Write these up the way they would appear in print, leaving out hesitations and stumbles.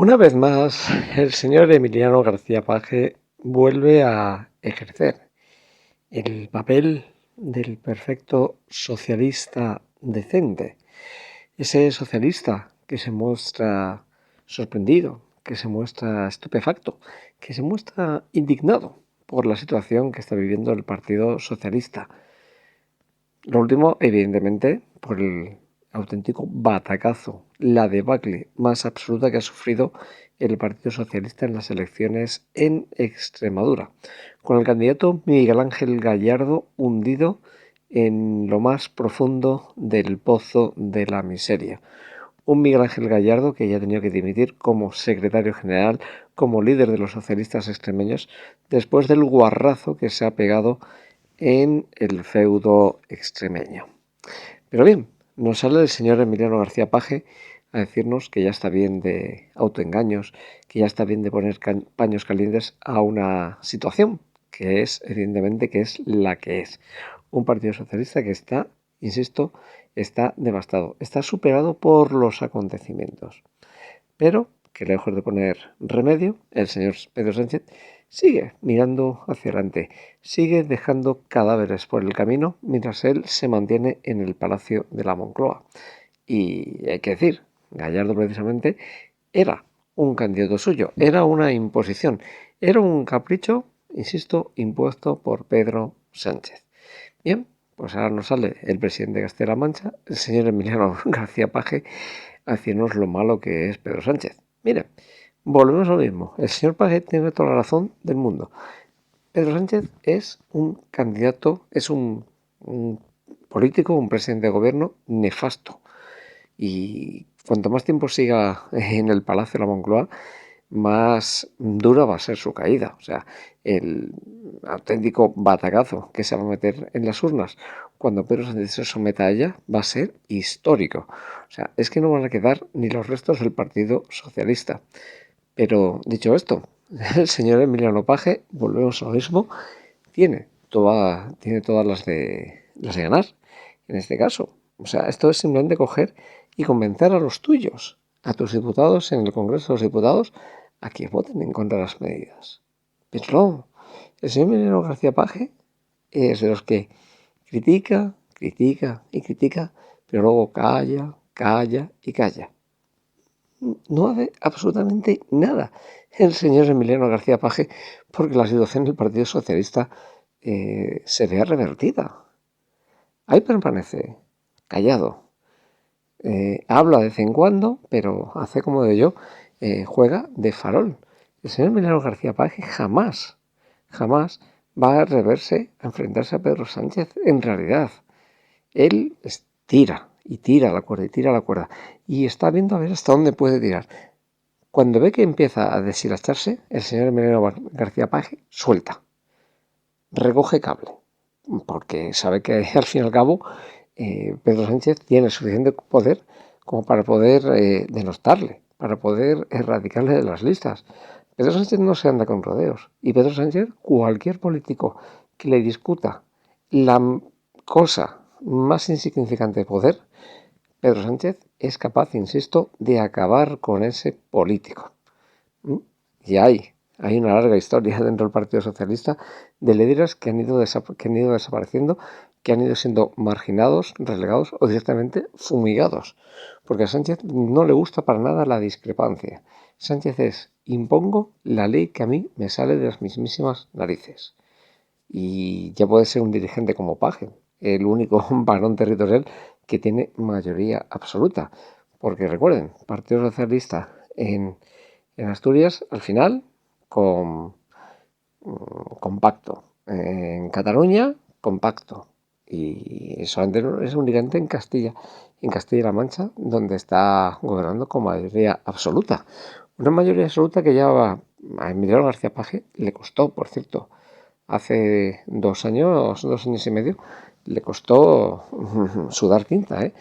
Una vez más, el señor Emiliano García Paje vuelve a ejercer el papel del perfecto socialista decente. Ese socialista que se muestra sorprendido, que se muestra estupefacto, que se muestra indignado por la situación que está viviendo el Partido Socialista. Lo último, evidentemente, por el auténtico batacazo, la debacle más absoluta que ha sufrido el Partido Socialista en las elecciones en Extremadura, con el candidato Miguel Ángel Gallardo hundido en lo más profundo del pozo de la miseria. Un Miguel Ángel Gallardo que ya ha tenido que dimitir como secretario general, como líder de los socialistas extremeños, después del guarrazo que se ha pegado en el feudo extremeño. Pero bien, nos sale el señor Emiliano García Paje a decirnos que ya está bien de autoengaños, que ya está bien de poner paños calientes a una situación que es, evidentemente, que es la que es. Un partido socialista que está, insisto, está devastado, está superado por los acontecimientos. Pero que lejos de poner remedio, el señor Pedro Sánchez sigue mirando hacia adelante, sigue dejando cadáveres por el camino mientras él se mantiene en el Palacio de la Moncloa. Y hay que decir, Gallardo precisamente era un candidato suyo, era una imposición, era un capricho, insisto, impuesto por Pedro Sánchez. Bien, pues ahora nos sale el presidente de Castilla-La Mancha, el señor Emiliano García Paje, a decirnos lo malo que es Pedro Sánchez. Mire, volvemos a lo mismo. El señor Paje tiene toda la razón del mundo. Pedro Sánchez es un candidato, es un político, un presidente de gobierno nefasto. Y cuanto más tiempo siga en el Palacio de la Moncloa, más dura va a ser su caída. O sea, el auténtico batacazo que se va a meter en las urnas cuando Pedro Sánchez se someta a ella va a ser histórico. O sea, es que no van a quedar ni los restos del Partido Socialista. Pero dicho esto, el señor Emiliano Paje, volvemos a lo mismo, tiene todas las de ganar, en este caso. O sea, esto es simplemente coger y convencer a los tuyos, a tus diputados en el Congreso de los Diputados, a que voten en contra de las medidas. Pero no, el señor Emiliano García Paje es de los que critica, critica y critica, pero luego calla, calla y calla. No hace absolutamente nada el señor Emiliano García Paje porque la situación del Partido Socialista se vea revertida. Ahí permanece, callado. Habla de vez en cuando, pero hace como de yo, juega de farol. El señor Emiliano García Paje jamás va a reverse, a enfrentarse a Pedro Sánchez en realidad. Él tira y tira la cuerda y tira la cuerda y está viendo a ver hasta dónde puede tirar. Cuando ve que empieza a deshilacharse, el señor Emiliano García Paje suelta, recoge cable, porque sabe que al fin y al cabo Pedro Sánchez tiene suficiente poder como para poder denostarle, para poder erradicarle de las listas. Pedro Sánchez no se anda con rodeos y Pedro Sánchez, cualquier político que le discuta la cosa más insignificante de poder, Pedro Sánchez es capaz, insisto, de acabar con ese político. Y hay una larga historia dentro del Partido Socialista de líderes que han ido desapareciendo, que han ido siendo marginados, relegados o directamente fumigados. Porque a Sánchez no le gusta para nada la discrepancia. Sánchez es, impongo la ley que a mí me sale de las mismísimas narices. Y ya puede ser un dirigente como Paje, el único varón territorial que tiene mayoría absoluta. Porque recuerden, Partido Socialista en Asturias, al final, compacto. En Cataluña, compacto. Y solamente es únicamente en Castilla-La Mancha, donde está gobernando con mayoría absoluta. Una mayoría absoluta que ya a Emiliano García Paje le costó, por cierto, hace 2 años y medio, le costó sudar tinta,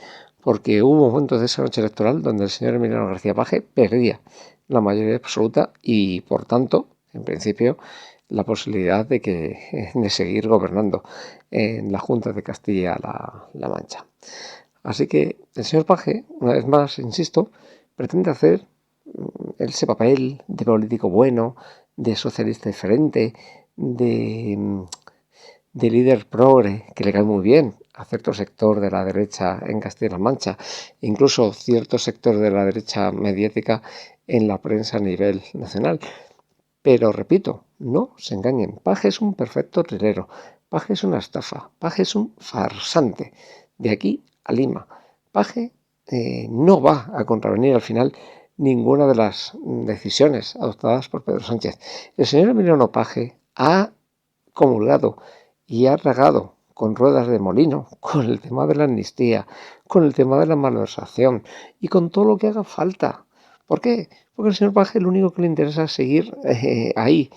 porque hubo momentos de esa noche electoral donde el señor Emiliano García Paje perdía la mayoría absoluta y, por tanto, en principio, la posibilidad de seguir gobernando en la Junta de Castilla-La Mancha. Así que el señor Paje, una vez más, insisto, pretende hacer ese papel de político bueno, de socialista diferente, de líder progre, que le cae muy bien a cierto sector de la derecha en Castilla-La Mancha, incluso cierto sector de la derecha mediática en la prensa a nivel nacional. Pero repito, no se engañen, Paje es un perfecto trilero, Paje es una estafa, Paje es un farsante, de aquí a Lima. Paje no va a contravenir al final ninguna de las decisiones adoptadas por Pedro Sánchez. El señor Emiliano Paje ha comulgado y ha tragado con ruedas de molino, con el tema de la amnistía, con el tema de la malversación y con todo lo que haga falta. ¿Por qué? Porque al señor Paje lo único que le interesa es seguir ahí,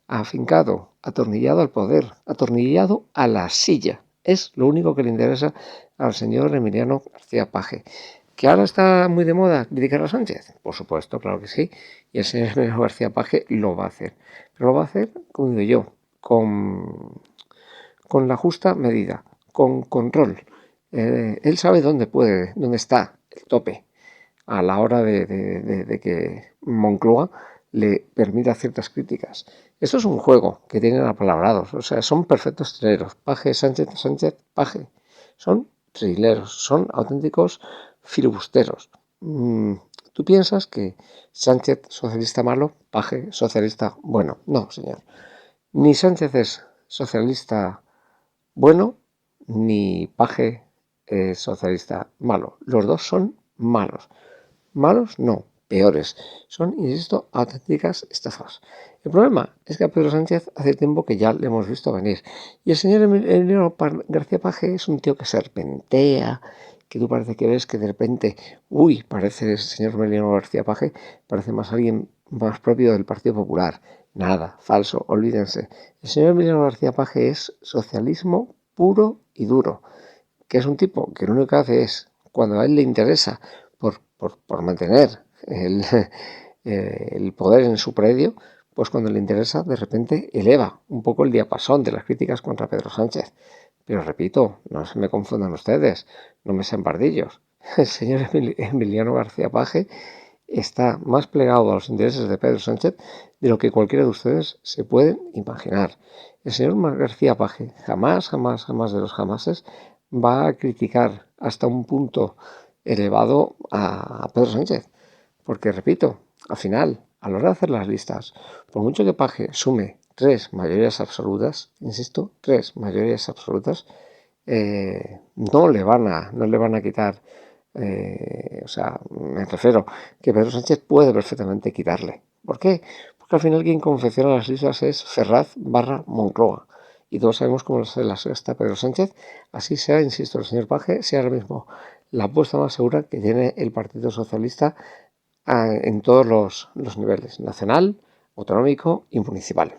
afincado, atornillado al poder, atornillado a la silla. Es lo único que le interesa al señor Emiliano García Paje. ¿Que ahora está muy de moda criticar a Sánchez? Por supuesto, claro que sí. Y el señor Emiliano García Paje lo va a hacer. Pero lo va a hacer, como digo yo, con la justa medida, con control. Él sabe dónde está el tope a la hora de que Moncloa le permita ciertas críticas. Eso es un juego que tienen apalabrados, o sea, son perfectos trileros. Paje, Sánchez, Sánchez, Paje. Son trileros, son auténticos filibusteros. ¿Tú piensas que Sánchez socialista malo, Paje socialista bueno? No, señor. Ni Sánchez es socialista bueno, ni Paje es socialista malo. Los dos son malos. Malos no, peores. Son, insisto, auténticas estafas. El problema es que a Pedro Sánchez hace tiempo que ya le hemos visto venir. Y el señor Emiliano García Paje es un tío que serpentea, que tú parece que ves que de repente, parece el señor Emiliano García Paje, parece más alguien más propio del Partido Popular. Nada, falso, olvídense. El señor Emiliano García Paje es socialismo puro y duro, que es un tipo que lo único que hace es, cuando a él le interesa, por mantener el poder en su predio, pues cuando le interesa, de repente eleva un poco el diapasón de las críticas contra Pedro Sánchez. Pero repito, no se me confundan ustedes, no me sean pardillos. El señor Emiliano García Paje está más plegado a los intereses de Pedro Sánchez de lo que cualquiera de ustedes se pueden imaginar. El señor García Paje jamás de los jamases va a criticar hasta un punto elevado a Pedro Sánchez. Porque, repito, al final, a la hora de hacer las listas, por mucho que Paje sume 3 mayorías absolutas, insisto, 3 mayorías absolutas, no le van a quitar, me refiero que Pedro Sánchez puede perfectamente quitarle. ¿Por qué? Porque al final quien confecciona las listas es Ferraz/Moncloa. Y todos sabemos cómo se las gasta Pedro Sánchez. Así sea, insisto, el señor Paje sea ahora mismo la apuesta más segura que tiene el Partido Socialista en todos los niveles, nacional, autonómico y municipal.